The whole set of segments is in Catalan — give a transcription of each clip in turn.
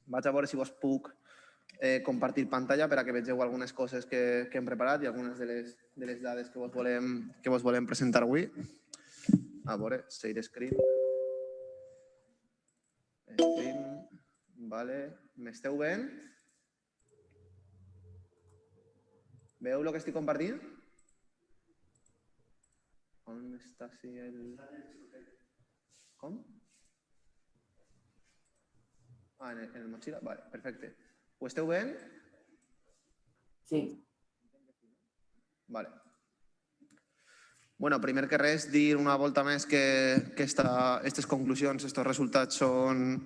Vaig a veure si vos puc compartir pantalla per a que vegeu algunes coses que hem preparat i algunes de les dades que vos volem presentar avui. A veure, share screen. Vale. M'esteu veient? Veieu el que estic compartint? On està el... Com? Ah, en el motxilla? Vale, perfecte. Ho esteu veient? Sí. Vale. Bueno, primer que res, dir una volta més que aquestes conclusions, aquests resultats són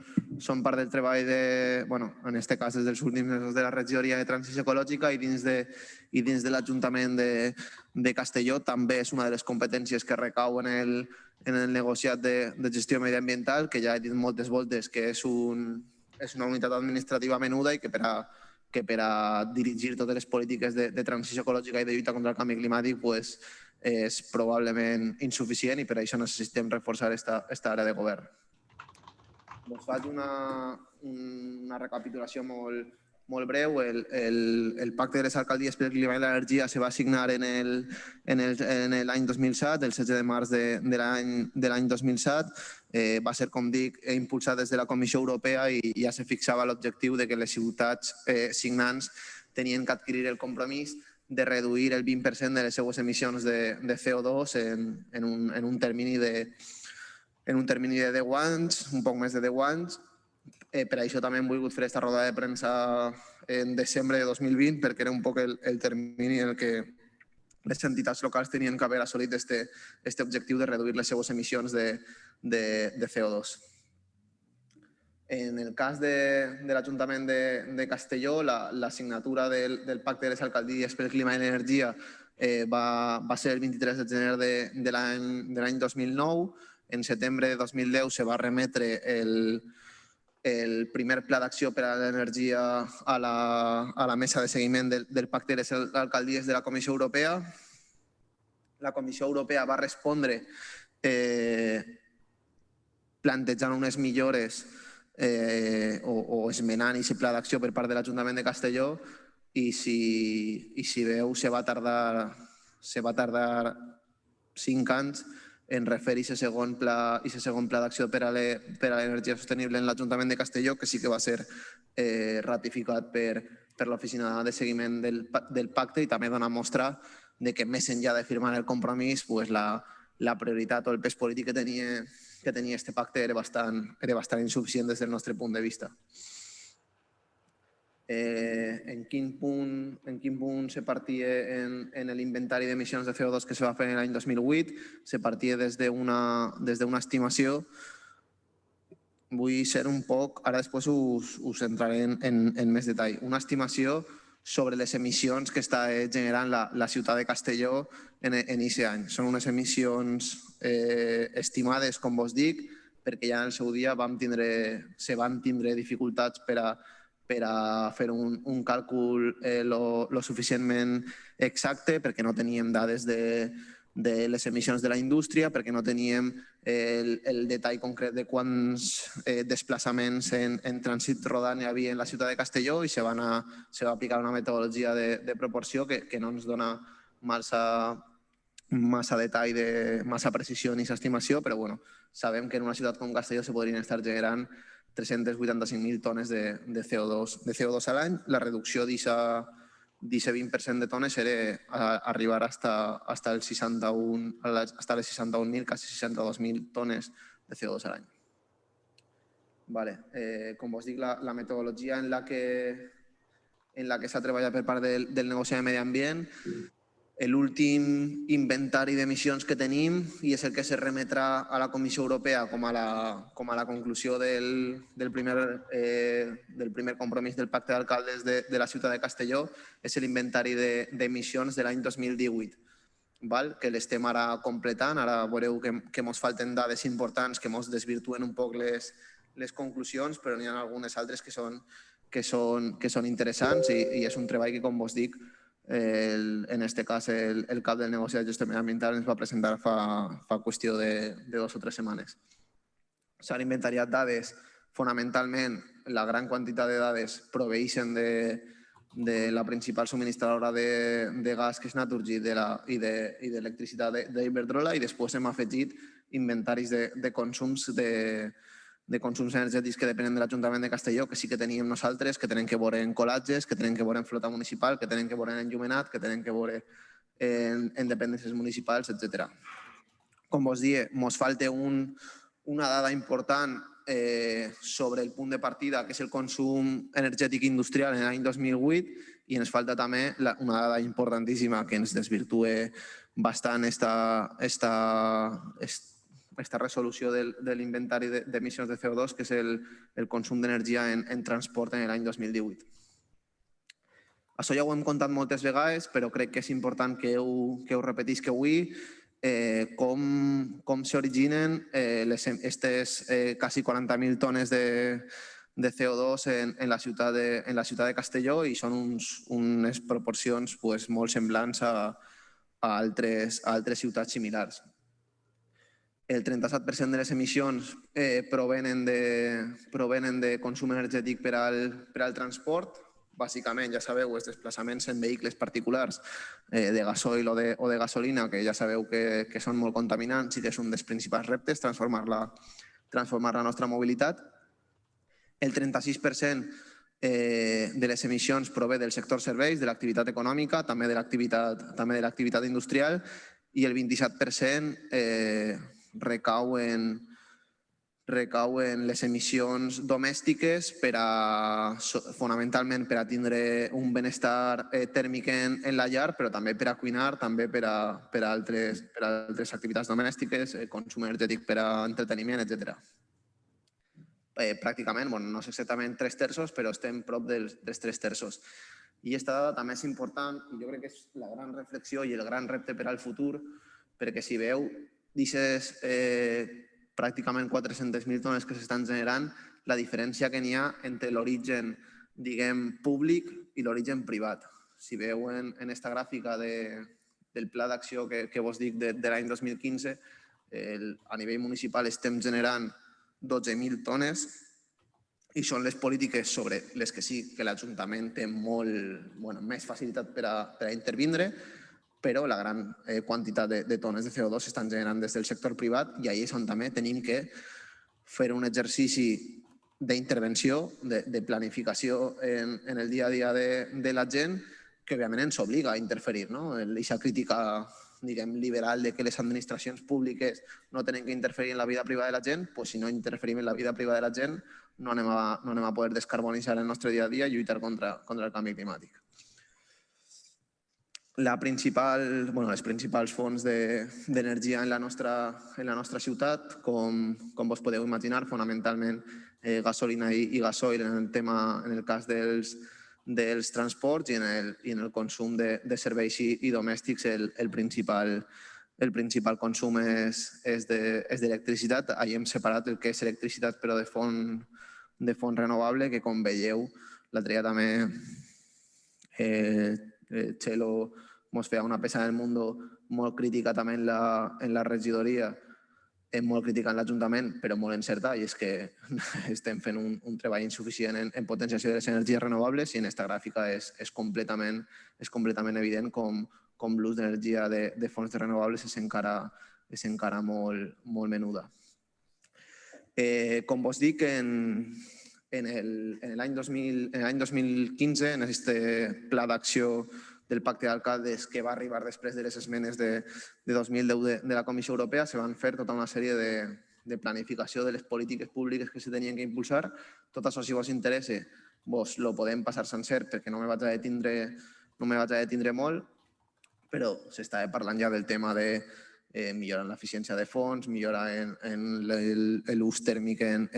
part del treball de, bueno, en aquest cas des dels últims mesos de la regidoria de transició ecològica i dins de l'Ajuntament de Castelló també és una de les competències que recau en el negociat de gestió mediambiental, que ja he dit moltes voltes que és una unitat administrativa menuda i que per a dirigir totes les polítiques de transició ecològica i de lluita contra el canvi climàtic és probablement insuficient i per això necessitem reforçar aquesta àrea de govern. Us faig una recapitulació molt breu. El Pacte de les Alcaldies pel Clima i l'Energia se va signar en l'any 2007, el 16 de març de l'any 2007. Va ser, com dic, impulsat des de la Comissió Europea i ja se fixava l'objectiu de que les ciutats signants tenien que adquirir el compromís de reduir el 20% de les seues emissions de CO2 en un termini de 10 anys, un poc més de 10 anys. Per això també hem volgut fer aquesta roda de premsa en desembre de 2020, perquè era un poc el termini en què les entitats locals tenien que haver assolit aquest objectiu de reduir les seues emissions de CO2. En el cas de l'Ajuntament de Castelló, la signatura del Pacte de les Alcaldies pel Clima i l'Energia va ser el 23 de gener de l'any 2009. En setembre de 2010 se va remetre el primer pla d'acció per a l'energia a la mesa de seguiment del Pacte de les Alcaldies de la Comissió Europea. La Comissió Europea va respondre plantejant unes millores o esmenant aquest pla d'acció per part de l'Ajuntament de Castelló i si veu se va tardar 5 anys en refer aquest segon pla d'acció per a l'energia sostenible en l'Ajuntament de Castelló, que sí que va ser ratificat per l'oficina de seguiment del pacte i també dona mostra que més enllà de firmar el compromís, la prioritat o el pes polític que tenia aquest pacte era bastant insuficient des del nostre punt de vista. En quin punt se partia en l'inventari d'emissions de CO2 que se va fer l'any 2008? Se partia des d'una estimació. Vull ser un poc, ara després us entraré en més detall, una estimació sobre les emissions que està generant la ciutat de Castelló en aquest any. Són unes emissions estimades, com vos dic, perquè ja en el seu dia se van tindre dificultats per a fer un càlcul lo suficientment exacte, perquè no teníem dades de les emissions de la indústria, perquè no teníem el detall concret de quants desplaçaments en trànsit rodant hi havia en la ciutat de Castelló i se va aplicar una metodologia de proporció que no ens dona massa detall, massa precisió en aquesta estimació, però sabem que en una ciutat com Castelló se podrien estar generant 385.000 tones de CO2 a l'any. La reducció d'aquest 20% de tones era arribar fins a les 61.000, quasi 62.000 tones de CO2 a l'any. Com vos dic, la metodologia en la que s'ha treballat per part del negociat de medi ambient, l'últim inventari d'emissions que tenim, i és el que se remetrà a la Comissió Europea com a la conclusió del primer compromís del Pacte d'Alcaldes de la ciutat de Castelló, és l'inventari d'emissions de l'any 2018, que l'estem ara completant. Ara veureu que ens falten dades importants que ens desvirtuen un poc les conclusions, però n'hi ha algunes altres que són interessants i és un treball que, com vos dic, en aquest cas el cap del negociat de gestió mediambiental ens va presentar fa qüestió de 2 o 3 setmanes. S'han inventariat dades fonamentalment la gran quantitat de dades proveixen de la principal subministradora de gas, que és Naturgy, i d'electricitat d'Iberdrola, i després hem afegit inventaris de consums energètics que depenen de l'Ajuntament de Castelló, que sí que teníem nosaltres, que tenen que veure en colatges, que tenen que veure en flota municipal, que tenen que veure en enllumenat, que tenen que veure en dependències municipals, etc. Com vos deia, ens falta una dada important sobre el punt de partida, que és el consum energètic industrial en l'any 2008, i ens falta també una dada importantíssima que ens desvirtua bastant esta resolució de l'inventari d'emissions de CO2, que és el consum d'energia en transport en l'any 2018. Això ja ho hem contat moltes vegades, però crec que és important que ho repetisca avui, com s'originen aquestes quasi 40.000 tones de CO2 en la ciutat de Castelló, i són unes proporcions molt semblants a altres ciutats similars. El 37% de les emissions provenen de consum energètic per al transport. Bàsicament, ja sabeu, els desplaçaments en vehicles particulars de gasoil o de gasolina, que ja sabeu que són molt contaminants i que és un dels principals reptes, transformar la nostra mobilitat. El 36% de les emissions prové del sector serveis, de l'activitat econòmica, també de l'activitat industrial, i el 27% recau en les emissions domèstiques fonamentalment per a tindre un benestar tèrmic en la llar, però també per a cuinar, també per a altres activitats domèstiques, consum energètic per a entreteniment, etc. Pràcticament, no és exactament 3/3, però estem prop dels 3/3. I aquesta dada també és important, i jo crec que és la gran reflexió i el gran repte per al futur, perquè si veu d'aquestes pràcticament 400.000 tones que s'estan generant, la diferència que n'hi ha entre l'origen, diguem, públic i l'origen privat. Si veu en aquesta gràfica del pla d'acció que vos dic de l'any 2015, a nivell municipal estem generant 12.000 tones, i són les polítiques sobre les que sí que l'Ajuntament té més facilitat per a intervindre, però la gran quantitat de tones de CO2 s'estan generant des del sector privat, i ahí és on també tenim que fer un exercici d'intervenció, de planificació en el dia a dia de la gent, que òbviament ens obliga a interferir. Aquesta crítica, diguem, liberal de que les administracions públiques no tenen que interferir en la vida privada de la gent, si no interferim en la vida privada de la gent no anem a poder descarbonitzar el nostre dia a dia i lluitar contra el canvi climàtic. Les principals fonts d'energia en la nostra ciutat, com vos podeu imaginar, fonamentalment gasolina i gasoil en el cas dels transports, i en el consum de serveis i domèstics el principal consum és d'electricitat. Ahir hem separat el que és electricitat però de font renovable, que com veieu, l'altre dia també Txelo ens feia una peça del Mundo molt crítica també en la regidoria, molt crítica en l'Ajuntament, però molt encertada, i és que estem fent un treball insuficient en potenciació de les energies renovables, i en aquesta gràfica és completament evident com l'ús d'energia de fonts renovables és encara molt menuda. Com vos dic, en l'any 2015, en aquest pla d'acció del Pacte d'Alcaldes, que va arribar després de les esmenes de 2010 de la Comissió Europea, se van fer tota una sèrie de planificació de les polítiques públiques que se tenien que impulsar. Tot això, si vos interessa, vos lo podem passar sencer, perquè no me vaig a detindre molt, però s'estava parlant ja del tema de millorar l'eficiència de fons, millorar en l'ús tèrmic en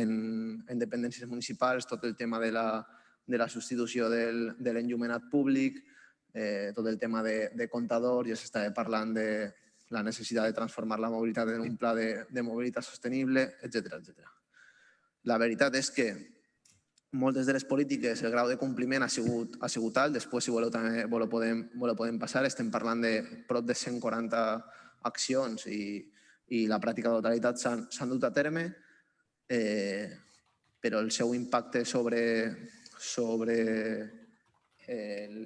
dependències municipals, tot el tema de la substitució de l'enllumenat públic, tot el tema de comptadors, ja s'estava parlant de la necessitat de transformar la mobilitat en un pla de mobilitat sostenible, etc. La veritat és que moltes de les polítiques, el grau de compliment ha sigut alt. Després, si voleu, també lo podem passar. Estem parlant de prop de 140 accions i la pràctica totalitat s'han dut a terme. però el seu impacte sobre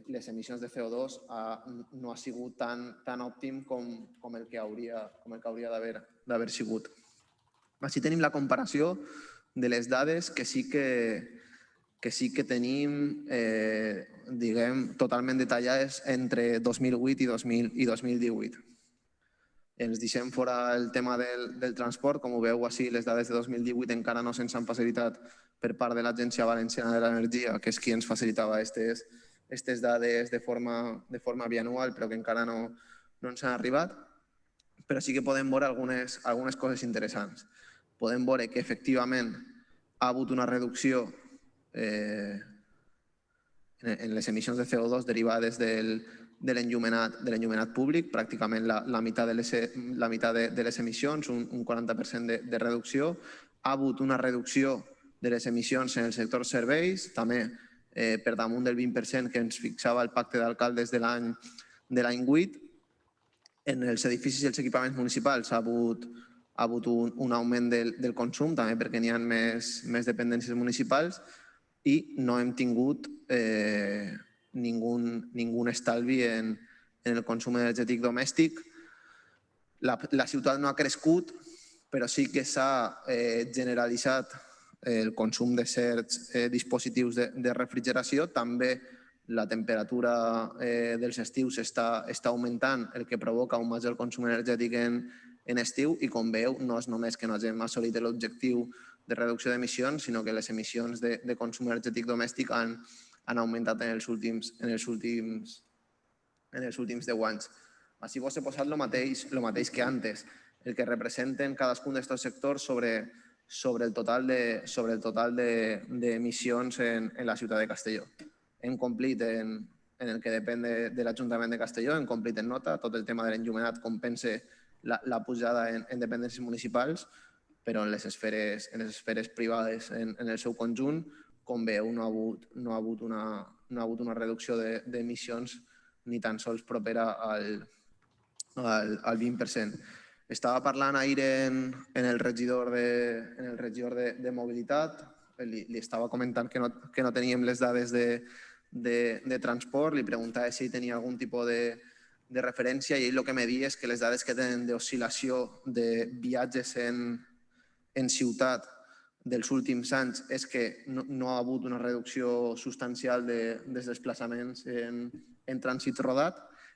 les emissions de CO2 no ha sigut tan òptim com el que hauria d'haver sigut. Així tenim la comparació de les dades que sí que tenim, diguem, totalment detallades entre 2008 i 2018. Ens deixem fora el tema del transport. Com ho veu així, les dades de 2018 encara no se'ns han facilitat per part de l'Agència Valenciana de l'Energia, que és qui ens facilitava aquestes dades de forma bianual, però que encara no ens han arribat. Però sí que podem veure algunes coses interessants. Podem veure que efectivament ha hagut una reducció en les emissions de CO2 derivades de l'enllumenat públic, pràcticament la meitat de les emissions, un 40% de reducció. Ha hagut una reducció de les emissions en el sector serveis, també per damunt del 20% que ens fixava el pacte d'alcaldes de l'any 8. En els edificis i els equipaments municipals ha hagut un augment del consum, també perquè n'hi ha més dependències municipals, i no hem tingut ningú estalvi en el consum energètic domèstic. La ciutat no ha crescut, però sí que s'ha generalitzat el consum de certs dispositius de refrigeració. També la temperatura dels estius està augmentant, el que provoca un major consum energètic en estiu, i com veu, no és només que no hagin assolit l'objectiu de reducció d'emissions, sinó que les emissions de consum energètic domèstic han augmentat en els últims 10 anys. Així vos he posat el mateix que antes, el que representen cadascun d'aquests sectors sobre el total d'emissions en la ciutat de Castelló. Hem complit en el que depèn de l'Ajuntament de Castelló, hem complit en nota, tot el tema de l'enllumenat compensa la pujada en dependències municipals, però en les esferes privades en el seu conjunt, com veu, no ha hagut una reducció d'emissions ni tan sols propera al 20%. Estava parlant ahir en el regidor de mobilitat, li estava comentant que no teníem les dades de transport, li preguntava si tenia algun tipus de referència, i ell el que me deia és que les dades que tenen d'oscil·lació de viatges en ciutat dels últims anys és que no ha hagut una reducció substancial dels desplaçaments en trànsit rodat.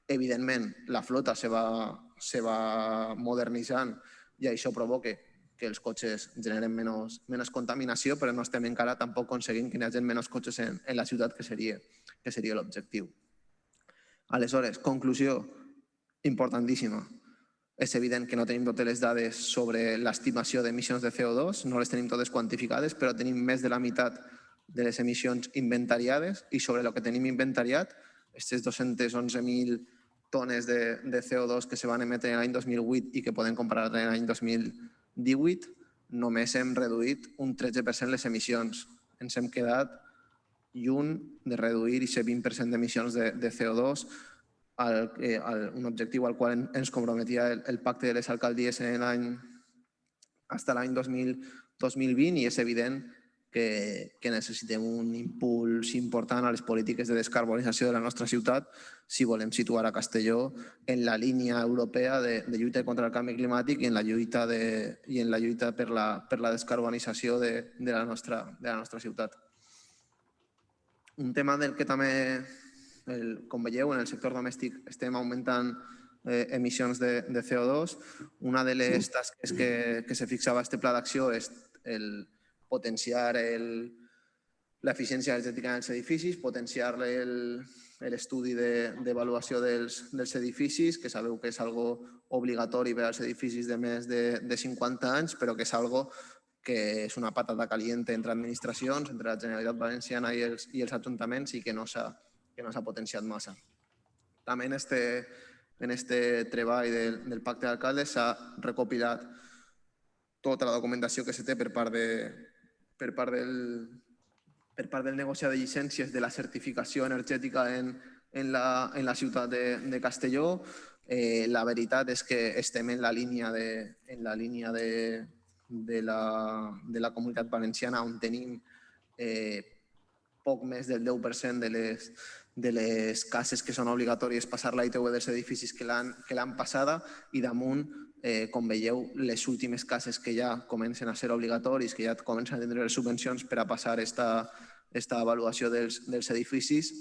Evidentment, la flota se va modernitzant i això provoca que els cotxes generen menys contaminació, però no estem encara tampoc aconseguint que hi hagi menys cotxes en la ciutat, que seria l'objectiu. Aleshores, conclusió importantíssima. És evident que no tenim totes les dades sobre l'estimació d'emissions de CO2, no les tenim totes quantificades, però tenim més de la meitat de les emissions inventariades, i sobre el que tenim inventariat, aquestes 211.000 tones de CO2 que se van emetre l'any 2008 i que podem comparar l'any 2018, només hem reduït un 13% les emissions. Ens hem quedat lluny de reduir aquest 20% d'emissions de CO2, un objectiu al qual ens comprometia el pacte de les alcaldies fins a l'any 2020, i és evident que necessitem un impuls important a les polítiques de descarbonització de la nostra ciutat si volem situar a Castelló en la línia europea de lluita contra el canvi climàtic i en la lluita per la descarbonització de la nostra ciutat. Un tema del que també, com veieu, en el sector domèstic estem augmentant emissions de CO2. Una de les tasques que se fixava a aquest pla d'acció és el potenciar l'eficiència energètica en els edificis, potenciar l'estudi d'avaluació dels edificis, que sabeu que és algo obligatori per als edificis de més de 50 anys, però que és algo que és una patata caliente entre administracions, entre la Generalitat Valenciana i els ajuntaments, i que no s'ha potenciat massa. També en aquest treball del pacte d'alcaldes s'ha recopilat tota la documentació que se té per part del negociat de llicències de la certificació energètica en la ciutat de Castelló. La veritat és que estem en la línia la Comunitat Valenciana, on tenim poc més del 10% de les cases que són obligatòries passar la ITV dels edificis que l'han passada, i damunt, com veieu, les últimes cases que ja comencen a ser obligatoris, que ja comencen a tindre les subvencions per a passar esta avaluació dels edificis,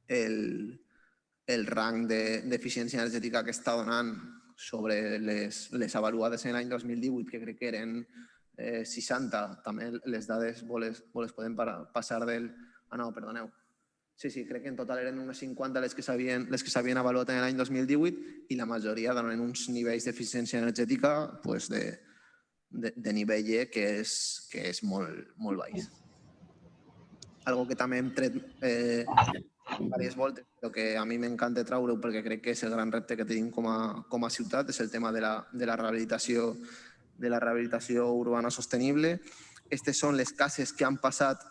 el rang d'eficiència energètica que està donant sobre les avaluades en l'any 2018, que crec que eren 60, també les dades vos les podem passar del... Ah, no, perdoneu. Sí, crec que en total eren unes 50 les que s'havien avaluat en l'any 2018 i la majoria donen uns nivells d'eficiència energètica de nivell E que és molt baix. Algo que també hem tret diverses voltes, però que a mi m'encanta treure-ho perquè crec que és el gran repte que tenim com a ciutat, és el tema de la rehabilitació urbana sostenible. Aquestes són les cases que han passat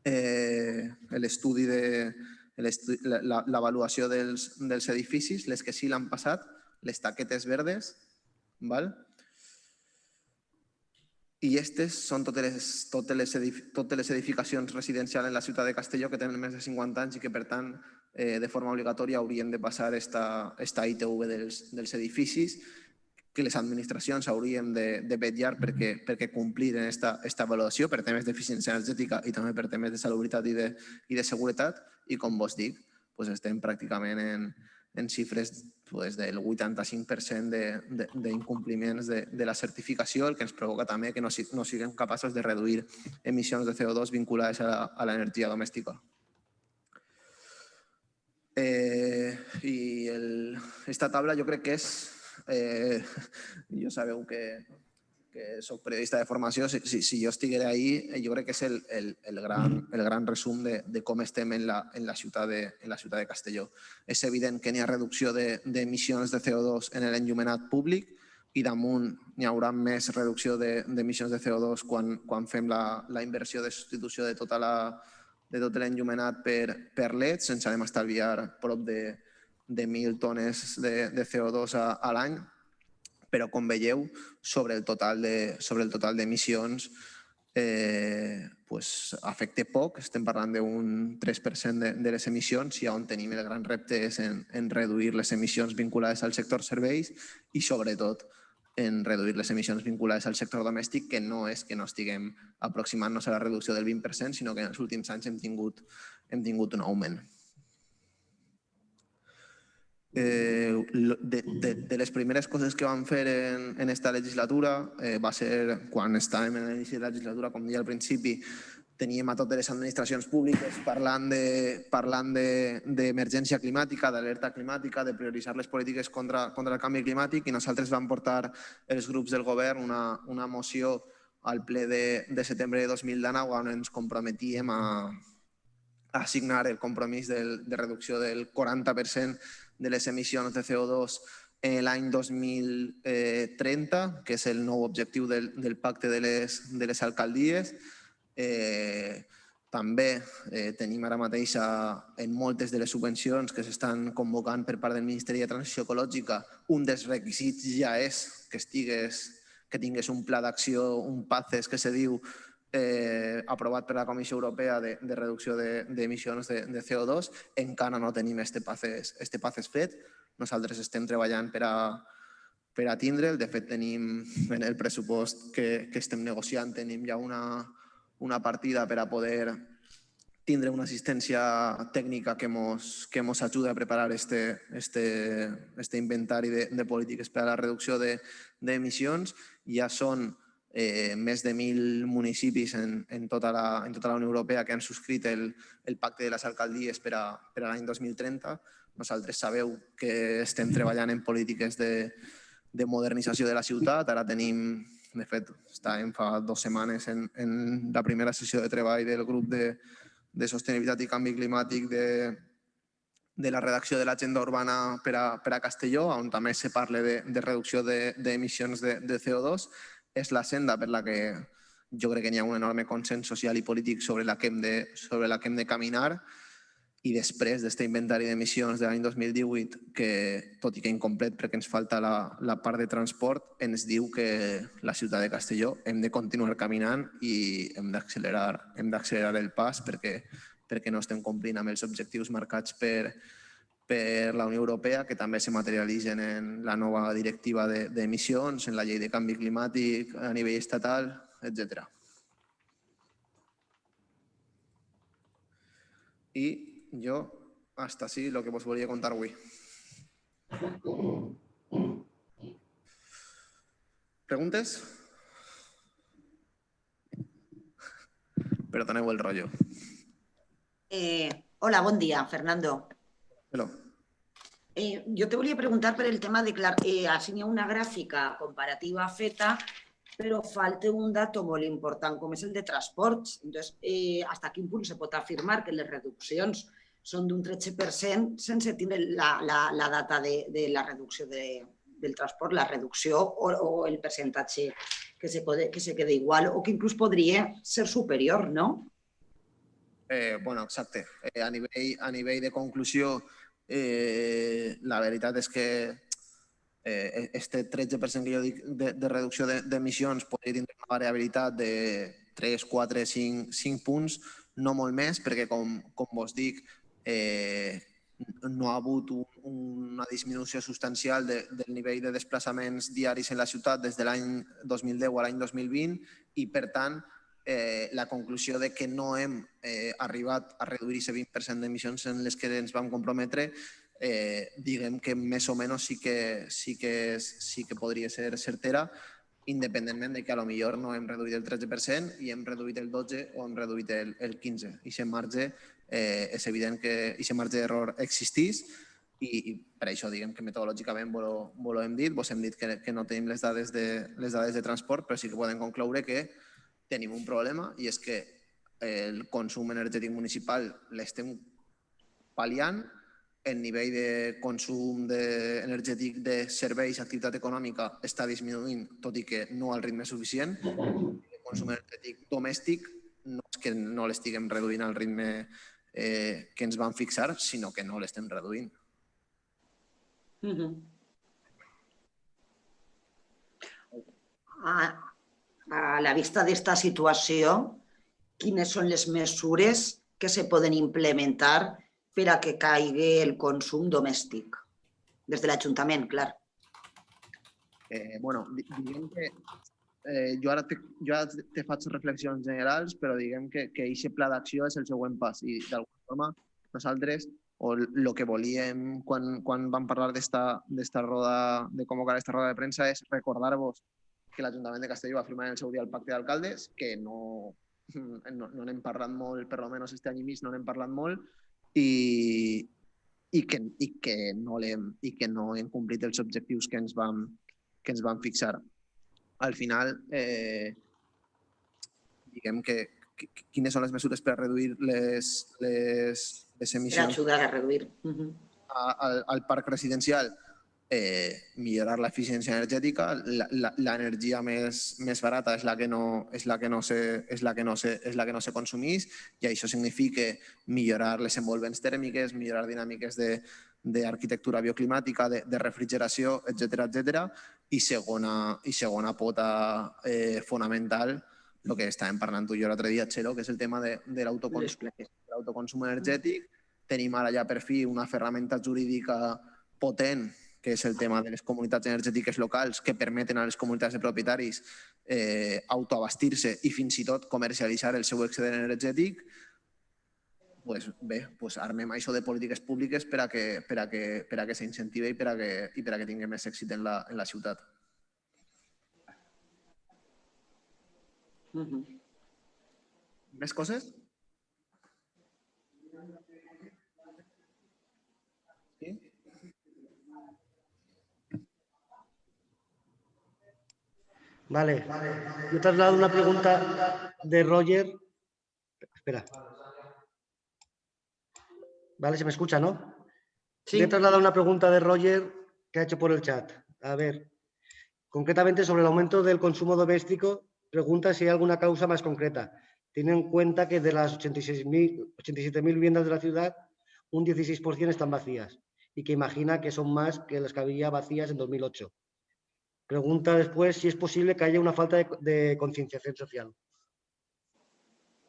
l'estudi l'avaluació dels edificis, les que sí l'han passat, les taquetes verdes, val? I aquestes són totes les edificacions residencials en la ciutat de Castelló que tenen més de 50 anys i que, per tant, de forma obligatòria haurien de passar esta ITV dels edificis, que les administracions haurien de vetllar perquè compliren aquesta avaluació per temes d'eficiència energètica i també per temes de salubritat i de seguretat. I, com vos dic, estem pràcticament en xifres del 85% d'incompliments de la certificació, el que ens provoca també que no siguem capaços de reduir emissions de CO2 vinculades a l'energia domèstica. I aquesta taula jo crec que és... Jo sabeu que soc periodista de formació, si jo estiguera ahí, jo crec que és el gran resum de com estem en la ciutat de Castelló. És evident que n'hi ha reducció d'emissions de CO2 en l'enllumenat públic i damunt n'hi haurà més reducció d'emissions de CO2 quan fem la inversió de substitució de tot l'enllumenat per LEDs, ens anem a estalviar prop de 1.000 tones de CO2 a l'any, però com veieu, sobre el total d'emissions afecta poc, estem parlant d'un 3% de les emissions i on tenim el gran repte és en reduir les emissions vinculades al sector serveis i sobretot en reduir les emissions vinculades al sector domèstic, que no és que no estiguem aproximant-nos a la reducció del 20%, sinó que en els últims anys hem tingut un augment. De les primeres coses que vam fer en aquesta legislatura va ser quan estàvem en l'inici de la legislatura, com deia al principi, teníem a totes les administracions públiques parlant d'emergència climàtica, d'alerta climàtica, de prioritzar les polítiques contra el canvi climàtic, i nosaltres vam portar els grups del govern una moció al ple de setembre de 2019 on ens comprometíem a signar el compromís de reducció del 40% de les emissions de CO2 l'any 2030, que és el nou objectiu del pacte de les alcaldies. També tenim ara mateix en moltes de les subvencions que s'estan convocant per part del Ministeri de Transició Ecològica, un dels requisits ja és que tingués un pla d'acció, un PACES que se diu, aprovat per la Comissió Europea de reducció d'emissions de CO2. Encara no tenim este PACES fet. Nosaltres estem treballant per a tindre'l. De fet, tenim en el pressupost que estem negociant, tenim ja una partida per a poder tindre una assistència tècnica que ens ajuda a preparar este inventari de polítiques per a la reducció d'emissions. Ja són més de 1.000 municipis en tota la Unió Europea que han subscrit el pacte de les alcaldies per a l'any 2030. Nosaltres sabeu que estem treballant en polítiques de modernització de la ciutat. Ara tenim, de fet, estàvem fa 2 setmanes en la primera sessió de treball del grup de sostenibilitat i canvi climàtic de la redacció de l'agenda urbana per a Castelló, on també se parla de reducció d'emissions de CO2. És la senda per la que jo crec que hi ha un enorme consens social i polític sobre la que hem de caminar. I després d'aquest inventari d'emissions de l'any 2018, que tot i que incomplet perquè ens falta la part de transport, ens diu que la ciutat de Castelló hem de continuar caminant i hem d'accelerar el pas perquè no estem complint amb els objectius marcats per la Unió Europea, que també se materialitzen en la nova directiva d'emissions, en la llei de canvi climàtic a nivell estatal, etc. I jo, hasta així, el que vos volia contar avui. Preguntes? Perdoneu el rotllo. Hola, bon dia, Fernando. Hello. Yo te volia preguntar per el tema de, així hi ha una gràfica comparativa feta, però falta un dato molt important, com és el de transports. Entonces, hasta quin punt se pot afirmar que les reduccions són d'un 13% sense tindre la data de la reducció del transport, la reducció o el percentatge que se queda igual o que inclús podria ser superior, no? Bueno, exacte. A nivell de conclusió, la veritat és que este 13% que jo dic de reducció d'emissions podria tindre una variabilitat de 3, 4, 5 punts, no molt més, perquè com vos dic, no ha hagut una disminució substancial del nivell de desplaçaments diaris en la ciutat des de l'any 2010 a l'any 2020 i, per tant, la conclusió de que no hem arribat a reduir aquest 20% d'emissions en les que ens vam comprometre, diguem que més o menys sí que podria ser certera, independentment de que potser no hem reduït el 13% i hem reduït el 12% o hem reduït el 15%. I aquest marge és evident que aquest marge d'error existeix i per això diguem que metodològicament vos ho hem dit, vos hem dit que no tenim les dades de transport, però sí que podem concloure que tenim un problema i és que el consum energètic municipal l'estem pal·liant, el nivell de consum energètic de serveis i activitat econòmica està disminuint, tot i que no al ritme suficient. El consum energètic domèstic no és que no l'estiguem reduint al ritme que ens vam fixar, sinó que no l'estem reduint. A la vista d'esta situació, quines són les mesures que se poden implementar per a que caigui el consum domèstic? Des de l'Ajuntament, clar. Bueno, diguem que jo ara te faig reflexions generals, però diguem que aquest pla d'acció és el següent pas i d'alguna forma nosaltres el que volíem quan vam parlar d'esta roda, de convocar aquesta roda de premsa és recordar-vos que l'Ajuntament de Castelló va firmar en el seu dia el pacte d'alcaldes, que no n'hem parlat molt, per almenys aquest any i mig no n'hem parlat molt, i que no hem complit els objectius que ens vam fixar. Al final, diguem que quines són les mesures per a reduir les emissions? Per ajudar a reduir. Al parc residencial, millorar l'eficiència energètica, l'energia més barata és la que no se consumeix i això significa millorar les envolvents tèrmiques, millorar dinàmiques d'arquitectura bioclimàtica, de refrigeració, etc. I segona pota fonamental, el que estàvem parlant tu i jo l'altre dia, Txelo, que és el tema de l'autoconsum energètic. Tenim ara ja per fi una ferramenta jurídica potent, que és el tema de les comunitats energètiques locals, que permeten a les comunitats de propietaris autoabastir-se i fins i tot comercialitzar el seu excedent energètic. Bé, armem això de polítiques públiques per a que s'incentive i per a que tingui més èxit en la ciutat. Més coses? Sí? Vale. Yo traslado una pregunta de Roger. Espera. Vale, se me escucha, ¿no? Sí. Le he trasladado una pregunta de Roger que ha hecho por el chat. A ver, concretamente sobre el aumento del consumo doméstico, pregunta si hay alguna causa más concreta. Tiene en cuenta que de las 87.000 viviendas de la ciudad, un 16% están vacías y que imagina que son más que las que había vacías en 2008. Pregunta después si es posible que haya una falta de concienciación social.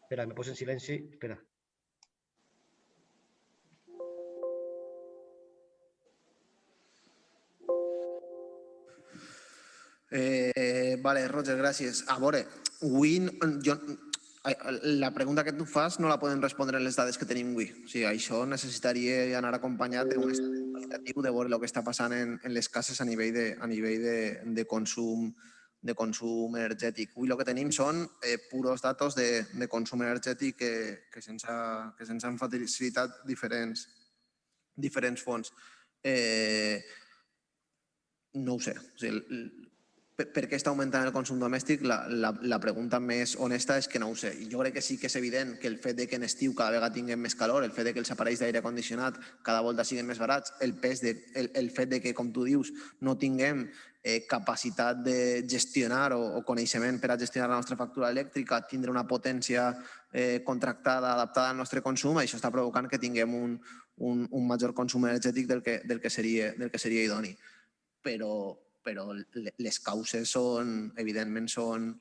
Espera, me puse en silencio. Espera. Vale, Roger, gràcies. A veure, avui la pregunta que tu fas no la podem respondre en les dades que tenim avui. O sigui, això necessitaria anar acompanyat d'un estudi qualitatiu de veure el que està passant en les cases a nivell de consum energètic. Avui el que tenim són puros datos de consum energètic que se'ns han facilitat diferents fonts. No ho sé. O sigui, per què està augmentant el consum domèstic? La pregunta més honesta és que no ho sé. Jo crec que sí que és evident que el fet que en estiu cada vegada tinguem més calor, el fet que els aparells d'aire condicionat cada volta siguin més barats, el fet que, com tu dius, no tinguem capacitat de gestionar o coneixement per a gestionar la nostra factura elèctrica, tindre una potència contractada, adaptada al nostre consum, això està provocant que tinguem un major consum energètic del que seria idoni. Però les causes evidentment són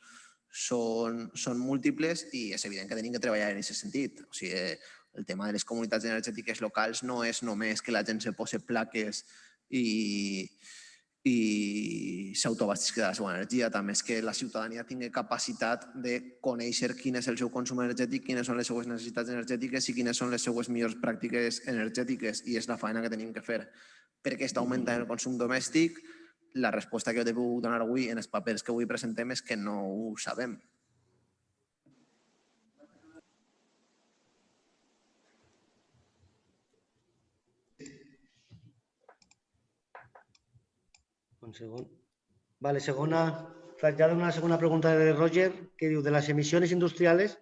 múltiples i és evident que tenim que treballar en aquest sentit. O sigui, el tema de les comunitats energètiques locals no és només que la gent se posi plaques i s'autoabasteixi de la seva energia, també és que la ciutadania tingui capacitat de conèixer quin és el seu consum energètic, quines són les seues necessitats energètiques i quines són les seues millors pràctiques energètiques, i és la feina que tenim que fer. Per què està augmentant el consum domèstic? La resposta que jo t'he pogut donar avui en els papers que avui presentem és que no ho sabem. Un segon. Vale, trasllada una segunda pregunta de Roger, que diu, de las emisiones industriales,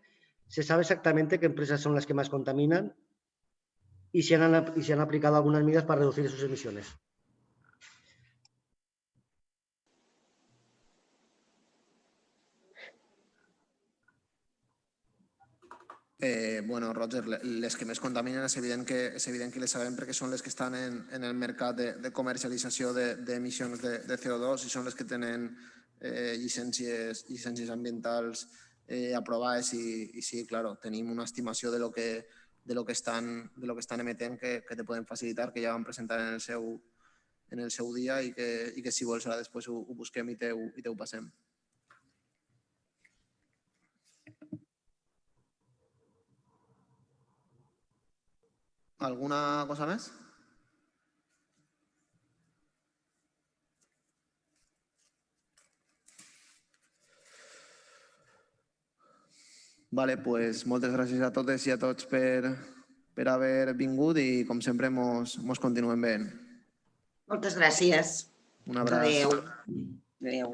¿se sabe exactamente qué empresas son las que más contaminan y si han aplicado algunas medidas para reducir sus emisiones? Bueno, Roger, les que més contaminen és evident que les sabem perquè són les que estan en el mercat de comercialització d'emissions de CO2 i són les que tenen llicències ambientals aprovades i sí, clar, tenim una estimació de lo que estan emetent que te podem facilitar, que ja vam presentar en el seu dia i que si vols ara després ho busquem i te ho passem. Alguna cosa més? Vale, pues moltes gràcies a totes i a tots per haver vingut i, com sempre, mos continuem veient. Moltes gràcies. Un abraç. Adéu.